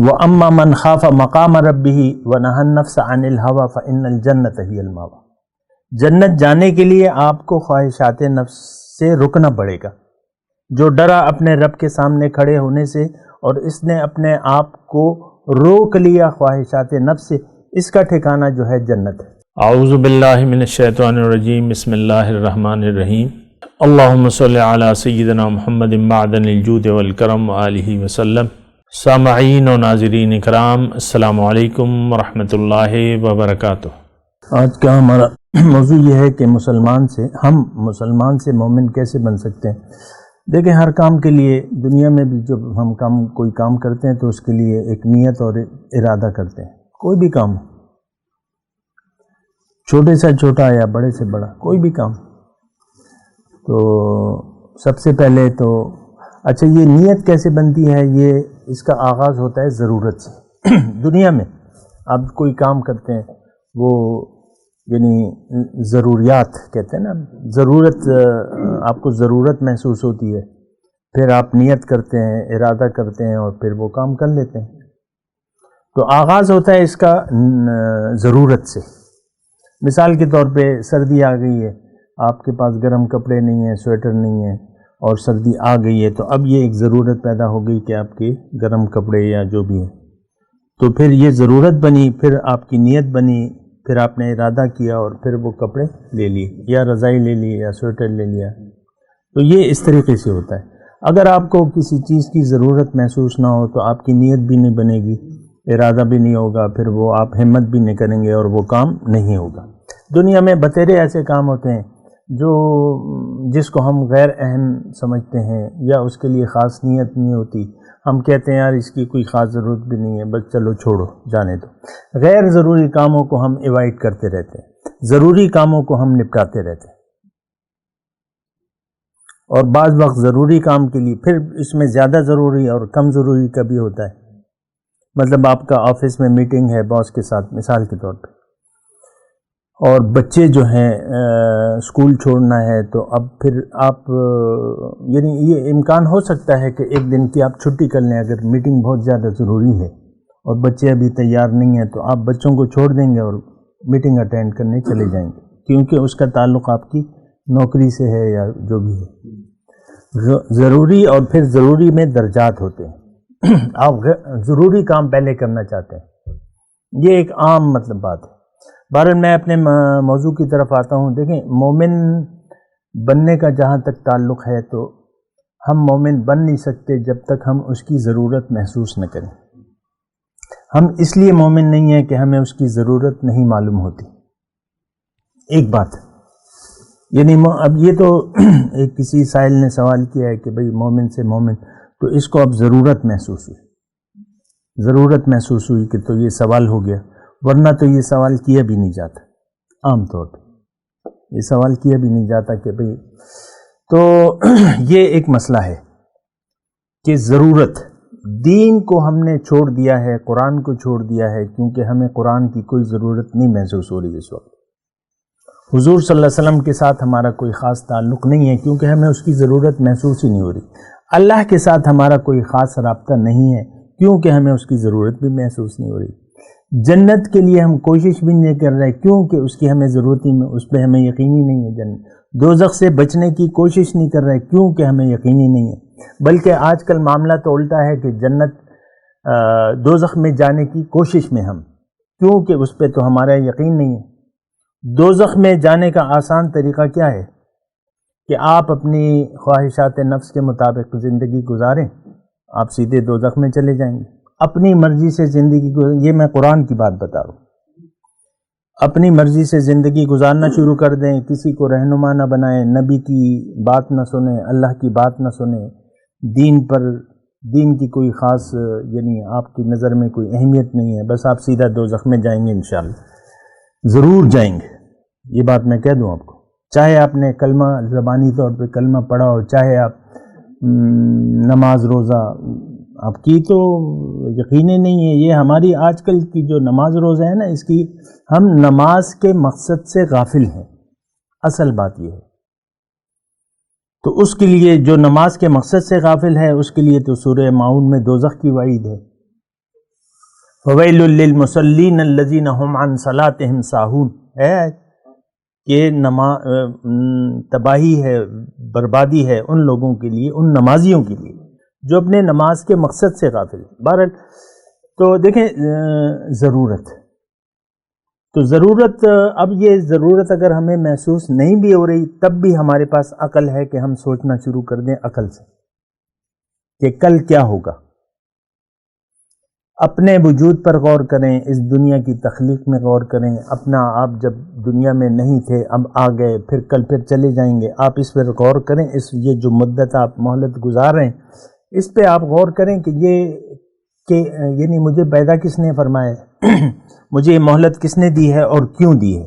وَأَمَّا مَنْ خَافَ مَقَامَ رَبِّهِ وَنَهَى النَّفْسَ عَنِ الْهَوَىٰ فَإِنَّ الْجَنَّةَ هِيَ الْمَأْوَىٰ۔ جنت جانے کے لیے آپ کو خواہشات نفس سے رکنا پڑے گا۔ جو ڈرا اپنے رب کے سامنے کھڑے ہونے سے اور اس نے اپنے آپ کو روک لیا خواہشات نفس سے، اس کا ٹھکانہ جو ہے جنت ہے۔ اعوذ باللہ من الشیطان الرجیم، بسم اللہ الرحمن الرحیم۔ اللہم صلی علی سیدنا محمد معدن الجود والکرم وآلہ وسلم۔ سامعین و ناظرین اکرام، السلام علیکم ورحمۃ اللہ وبرکاتہ۔ آج کا ہمارا موضوع یہ ہے کہ ہم مسلمان سے مومن کیسے بن سکتے ہیں۔ دیکھیں، ہر کام کے لیے دنیا میں بھی جب ہم کوئی کام کرتے ہیں تو اس کے لیے ایک نیت اور ارادہ کرتے ہیں۔ کوئی بھی کام، چھوٹے سے چھوٹا یا بڑے سے بڑا، کوئی بھی کام، تو سب سے پہلے تو اچھا یہ نیت کیسے بنتی ہے؟ یہ اس کا آغاز ہوتا ہے ضرورت سے۔ دنیا میں آپ کوئی کام کرتے ہیں، وہ یعنی ضروریات کہتے ہیں نا، ضرورت، آپ کو ضرورت محسوس ہوتی ہے، پھر آپ نیت کرتے ہیں، ارادہ کرتے ہیں اور پھر وہ کام کر لیتے ہیں۔ تو آغاز ہوتا ہے اس کا ضرورت سے۔ مثال کے طور پہ سردی آ گئی ہے، آپ کے پاس گرم کپڑے نہیں ہیں، سویٹر نہیں ہے، اور سردی آ گئی ہے، تو اب یہ ایک ضرورت پیدا ہو گئی کہ آپ کے گرم کپڑے یا جو بھی ہے، تو پھر یہ ضرورت بنی، پھر آپ کی نیت بنی، پھر آپ نے ارادہ کیا اور پھر وہ کپڑے لے لیے یا رضائی لے لی یا سویٹر لے لیا۔ تو یہ اس طریقے سے ہوتا ہے۔ اگر آپ کو کسی چیز کی ضرورت محسوس نہ ہو تو آپ کی نیت بھی نہیں بنے گی، ارادہ بھی نہیں ہوگا، پھر وہ آپ ہمت بھی نہیں کریں گے اور وہ کام نہیں ہوگا۔ دنیا میں بتیرے ایسے کام ہوتے ہیں جس کو ہم غیر اہم سمجھتے ہیں یا اس کے لیے خاص نیت نہیں ہوتی، ہم کہتے ہیں یار اس کی کوئی خاص ضرورت بھی نہیں ہے، بس چلو چھوڑو، جانے دو۔ غیر ضروری کاموں کو ہم ایوائڈ کرتے رہتے ہیں، ضروری کاموں کو ہم نپٹاتے رہتے ہیں، اور بعض وقت ضروری کام کے لیے پھر اس میں زیادہ ضروری اور کم ضروری کا بھی ہوتا ہے۔ مطلب آپ کا آفس میں میٹنگ ہے باس کے ساتھ مثال کے طور پہ، اور بچے جو ہیں اسکول چھوڑنا ہے، تو اب پھر آپ یعنی یہ امکان ہو سکتا ہے کہ ایک دن کی آپ چھٹی کر لیں اگر میٹنگ بہت زیادہ ضروری ہے اور بچے ابھی تیار نہیں ہیں، تو آپ بچوں کو چھوڑ دیں گے اور میٹنگ اٹینڈ کرنے چلے جائیں گے، کیونکہ اس کا تعلق آپ کی نوکری سے ہے یا جو بھی ہے۔ ضروری اور پھر ضروری میں درجات ہوتے ہیں۔ آپ ضروری کام پہلے کرنا چاہتے ہیں، یہ ایک عام مطلب بات ہے۔ بہرحال میں اپنے موضوع کی طرف آتا ہوں۔ دیکھیں، مومن بننے کا جہاں تک تعلق ہے تو ہم مومن بن نہیں سکتے جب تک ہم اس کی ضرورت محسوس نہ کریں۔ ہم اس لیے مومن نہیں ہیں کہ ہمیں اس کی ضرورت نہیں معلوم ہوتی، ایک بات، یعنی اب یہ تو ایک کسی سائل نے سوال کیا ہے کہ بھئی مومن سے مومن، تو اس کو اب ضرورت محسوس ہوئی کہ تو یہ سوال ہو گیا، ورنہ تو یہ سوال کیا بھی نہیں جاتا، عام طور پہ یہ سوال کیا بھی نہیں جاتا کہ بھئی، تو یہ ایک مسئلہ ہے کہ ضرورت، دین کو ہم نے چھوڑ دیا ہے، قرآن کو چھوڑ دیا ہے، کیونکہ ہمیں قرآن کی کوئی ضرورت نہیں محسوس ہو رہی اس وقت۔ حضور صلی اللہ علیہ وسلم کے ساتھ ہمارا کوئی خاص تعلق نہیں ہے، کیونکہ ہمیں اس کی ضرورت محسوس ہی نہیں ہو رہی۔ اللہ کے ساتھ ہمارا کوئی خاص رابطہ نہیں ہے، کیونکہ ہمیں اس کی ضرورت بھی محسوس نہیں ہو رہی۔ جنت کے لیے ہم کوشش بھی نہیں کر رہے، کیونکہ اس کی ہمیں ضرورت ہی، اس پہ ہمیں یقینی نہیں ہے۔ جنت، دوزخ سے بچنے کی کوشش نہیں کر رہے، کیونکہ ہمیں یقینی نہیں ہے۔ بلکہ آج کل معاملہ تو الٹا ہے کہ جنت دوزخ میں جانے کی کوشش میں ہم، کیونکہ اس پہ تو ہمارا یقین نہیں ہے۔ دوزخ میں جانے کا آسان طریقہ کیا ہے کہ آپ اپنی خواہشات نفس کے مطابق زندگی گزاریں، آپ سیدھے دوزخ میں چلے جائیں گے۔ اپنی مرضی سے زندگی یہ میں قرآن کی بات بتا رہا ہوں، اپنی مرضی سے زندگی گزارنا شروع کر دیں، کسی کو رہنما نہ بنائیں، نبی کی بات نہ سنیں، اللہ کی بات نہ سنیں، دین کی کوئی خاص یعنی آپ کی نظر میں کوئی اہمیت نہیں ہے، بس آپ سیدھا دوزخ میں جائیں گے، انشاءاللہ ضرور جائیں گے۔ یہ بات میں کہہ دوں آپ کو، چاہے آپ نے کلمہ زبانی طور پہ کلمہ پڑھا ہو، چاہے آپ نماز روزہ آپ کی تو یقینی نہیں ہے۔ یہ ہماری آج کل کی جو نماز روزہ ہے نا، اس کی ہم نماز کے مقصد سے غافل ہیں، اصل بات یہ ہے۔ تو اس کے لیے جو نماز کے مقصد سے غافل ہے، اس کے لیے تو سورہ ماؤن میں دوزخ کی وعید ہے فویل للمصلین الذین هم عن صلاتهم ساہون ہے کہ تباہی ہے، بربادی ہے ان لوگوں کے لیے، ان نمازیوں کے لیے جو اپنے نماز کے مقصد سے غافل ہیں۔ بہرحال تو دیکھیں ضرورت اب یہ ضرورت اگر ہمیں محسوس نہیں بھی ہو رہی تب بھی ہمارے پاس عقل ہے کہ ہم سوچنا شروع کر دیں عقل سے کہ کل کیا ہوگا، اپنے وجود پر غور کریں، اس دنیا کی تخلیق میں غور کریں، اپنا آپ جب دنیا میں نہیں تھے اب آ گئے، پھر کل پھر چلے جائیں گے، آپ اس پر غور کریں، یہ جو مدت آپ مہلت گزار رہے ہیں اس پہ آپ غور کریں کہ یعنی مجھے پیدا کس نے فرمایا ہے مجھے یہ مہلت کس نے دی ہے اور کیوں دی ہے،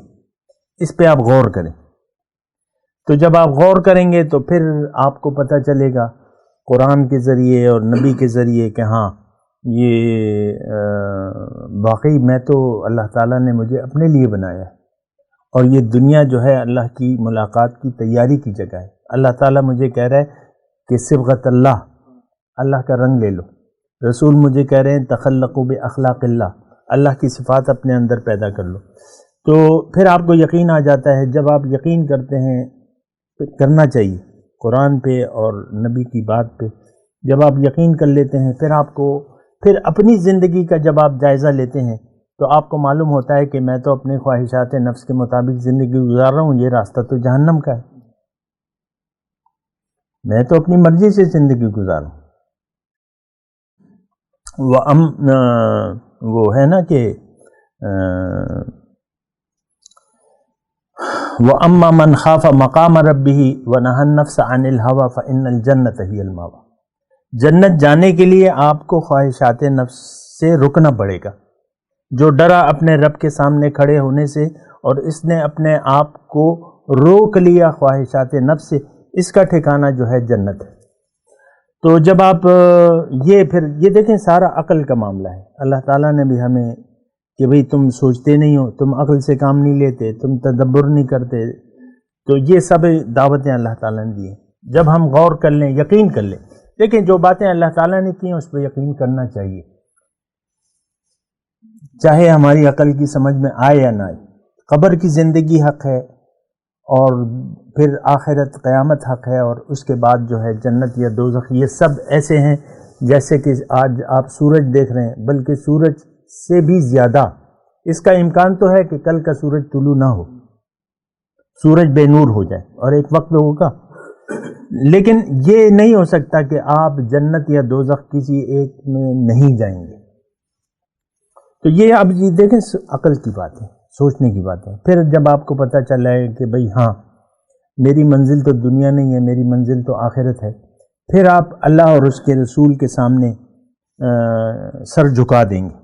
اس پہ آپ غور کریں۔ تو جب آپ غور کریں گے تو پھر آپ کو پتہ چلے گا قرآن کے ذریعے اور نبی کے ذریعے کہ ہاں یہ واقعی میں تو اللہ تعالیٰ نے مجھے اپنے لیے بنایا ہے، اور یہ دنیا جو ہے اللہ کی ملاقات کی تیاری کی جگہ ہے۔ اللہ تعالیٰ مجھے کہہ رہا ہے کہ صبغۃ اللہ کا رنگ لے لو، رسول مجھے کہہ رہے ہیں تخلقوا باخلاق اللہ کی صفات اپنے اندر پیدا کر لو۔ تو پھر آپ کو یقین آ جاتا ہے، جب آپ یقین کرتے ہیں تو کرنا چاہیے قرآن پہ اور نبی کی بات پہ، جب آپ یقین کر لیتے ہیں پھر اپنی زندگی کا جب آپ جائزہ لیتے ہیں تو آپ کو معلوم ہوتا ہے کہ میں تو اپنے خواہشات نفس کے مطابق زندگی گزار رہا ہوں، یہ راستہ تو جہنم کا ہے، میں تو اپنی مرضی سے زندگی گزار رہا ہوں۔ وہ ہے نا کہ وَأَمَّا مَنْ خَافَ مَقَامَ رَبِّهِ وَنَهَى النَّفْسَ عَنِ الْهَوَى فَإِنَّ الْجَنَّةَ هِيَ الْمَأْوَىٰ۔ جنت جانے کے لیے آپ کو خواہشات نفس سے رکنا پڑے گا۔ جو ڈرا اپنے رب کے سامنے کھڑے ہونے سے اور اس نے اپنے آپ کو روک لیا خواہشات نفس سے، اس کا ٹھکانہ جو ہے جنت ہے۔ تو جب آپ یہ دیکھیں سارا عقل کا معاملہ ہے۔ اللہ تعالیٰ نے بھی ہمیں کہ بھئی تم سوچتے نہیں ہو، تم عقل سے کام نہیں لیتے، تم تدبر نہیں کرتے، تو یہ سب دعوتیں اللہ تعالیٰ نے دی ہیں۔ جب ہم غور کر لیں، یقین کر لیں، دیکھیں جو باتیں اللہ تعالیٰ نے کی ہیں اس پہ یقین کرنا چاہیے، چاہے ہماری عقل کی سمجھ میں آئے یا نہ آئے۔ قبر کی زندگی حق ہے، اور پھر آخرت قیامت حق ہے، اور اس کے بعد جو ہے جنت یا دوزخ، یہ سب ایسے ہیں جیسے کہ آج آپ سورج دیکھ رہے ہیں، بلکہ سورج سے بھی زیادہ اس کا امکان تو ہے کہ کل کا سورج طلوع نہ ہو، سورج بے نور ہو جائے، اور ایک وقت ہوگا، لیکن یہ نہیں ہو سکتا کہ آپ جنت یا دوزخ کسی ایک میں نہیں جائیں گے۔ تو یہ اب یہ دیکھیں عقل کی بات ہے، سوچنے کی بات ہے۔ پھر جب آپ کو پتہ چلا ہے کہ بھئی ہاں میری منزل تو دنیا نہیں ہے، میری منزل تو آخرت ہے، پھر آپ اللہ اور اس کے رسول کے سامنے سر جھکا دیں گے،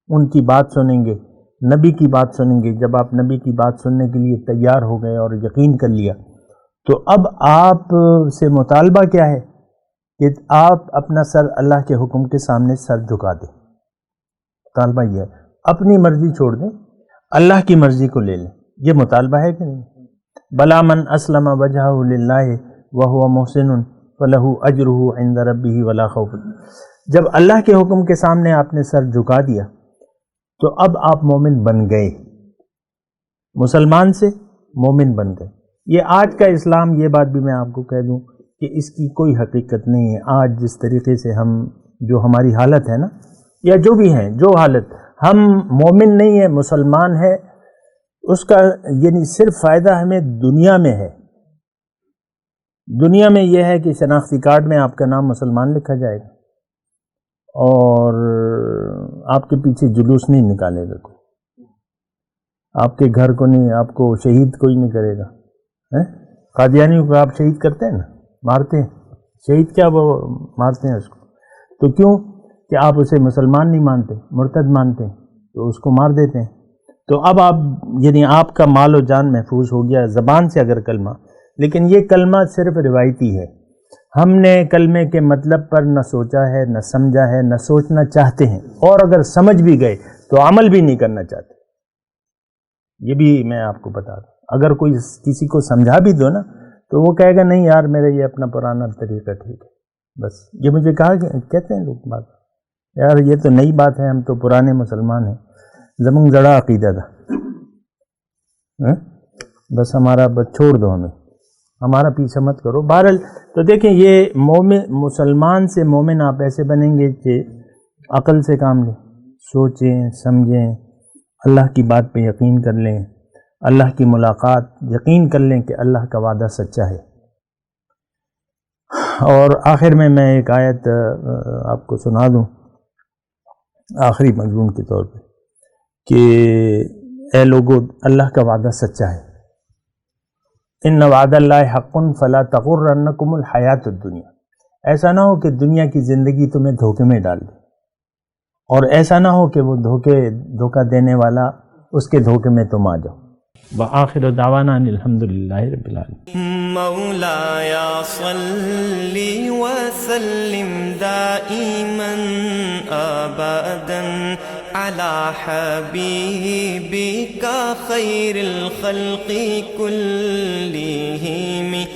ان کی بات سنیں گے، نبی کی بات سنیں گے۔ جب آپ نبی کی بات سننے کے لیے تیار ہو گئے اور یقین کر لیا، تو اب آپ سے مطالبہ کیا ہے کہ آپ اپنا سر اللہ کے حکم کے سامنے سر جھکا دیں۔ مطالبہ یہ ہے، اپنی مرضی چھوڑ دیں، اللہ کی مرضی کو لے لیں۔ یہ مطالبہ ہے کہ نہیں؟ بلا من اسلم وجہہ للہ وہو محسن فلہ اجرہ عند ربہ ولا خوف۔ جب اللہ کے حکم کے سامنے آپ نے سر جھکا دیا تو اب آپ مومن بن گئے، مسلمان سے مومن بن گئے۔ یہ آج کا اسلام، یہ بات بھی میں آپ کو کہہ دوں کہ اس کی کوئی حقیقت نہیں ہے۔ آج جس طریقے سے جو ہماری حالت ہے نا، یا جو بھی ہیں، جو حالت، ہم مومن نہیں ہیں، مسلمان ہے، اس کا یعنی صرف فائدہ ہمیں دنیا میں ہے۔ دنیا میں یہ ہے کہ شناختی کارڈ میں آپ کا نام مسلمان لکھا جائے گا، اور آپ کے پیچھے جلوس نہیں نکالے گا کوئی، آپ کے گھر کو نہیں، آپ کو شہید کوئی نہیں کرے گا۔ قادیانیوں کو آپ شہید کرتے ہیں نا، مارتے ہیں، شہید کیا وہ مارتے ہیں اس کو، تو کیوں کہ آپ اسے مسلمان نہیں مانتے، مرتد مانتے ہیں، تو اس کو مار دیتے ہیں۔ تو اب آپ یعنی آپ کا مال و جان محفوظ ہو گیا زبان سے اگر کلمہ، لیکن یہ کلمہ صرف روایتی ہے، ہم نے کلمے کے مطلب پر نہ سوچا ہے، نہ سمجھا ہے، نہ سوچنا چاہتے ہیں، اور اگر سمجھ بھی گئے تو عمل بھی نہیں کرنا چاہتے۔ یہ بھی میں آپ کو بتا دوں، اگر کوئی کسی کو سمجھا بھی دو نا تو وہ کہے گا نہیں یار میرا یہ اپنا پرانا طریقہ ٹھیک ہے، بس یہ مجھے کہا کہ کہتے ہیں لوگ بات یار یہ تو نئی بات ہے، ہم تو پرانے مسلمان ہیں، زمانگ زڑا عقیدہ تھا، بس ہمارا بس چھوڑ دو، ہمارا پیچھا مت کرو۔ بہرحال تو دیکھیں یہ مسلمان سے مومن آپ ایسے بنیں گے کہ عقل سے کام لیں، سوچیں سمجھیں، اللہ کی بات پہ یقین کر لیں، اللہ کی ملاقات یقین کر لیں کہ اللہ کا وعدہ سچا ہے۔ اور آخر میں ایک آیت آپ کو سنا دوں آخری مضمون کے طور پہ کہ اے لوگو اللہ کا وعدہ سچا ہے، ان وعد اللہ حق فلا تغرنکم الحیات الدنیا، ایسا نہ ہو کہ دنیا کی زندگی تمہیں دھوکے میں ڈال دے، اور ایسا نہ ہو کہ وہ دھوکہ دینے والا اس کے دھوکے میں تم آ جاؤ۔ وآخر دعوانا الحمدللہ رب العالمین۔ مولاي صل وسلم دائما ابدا على حبيبك خير الخلق كلهم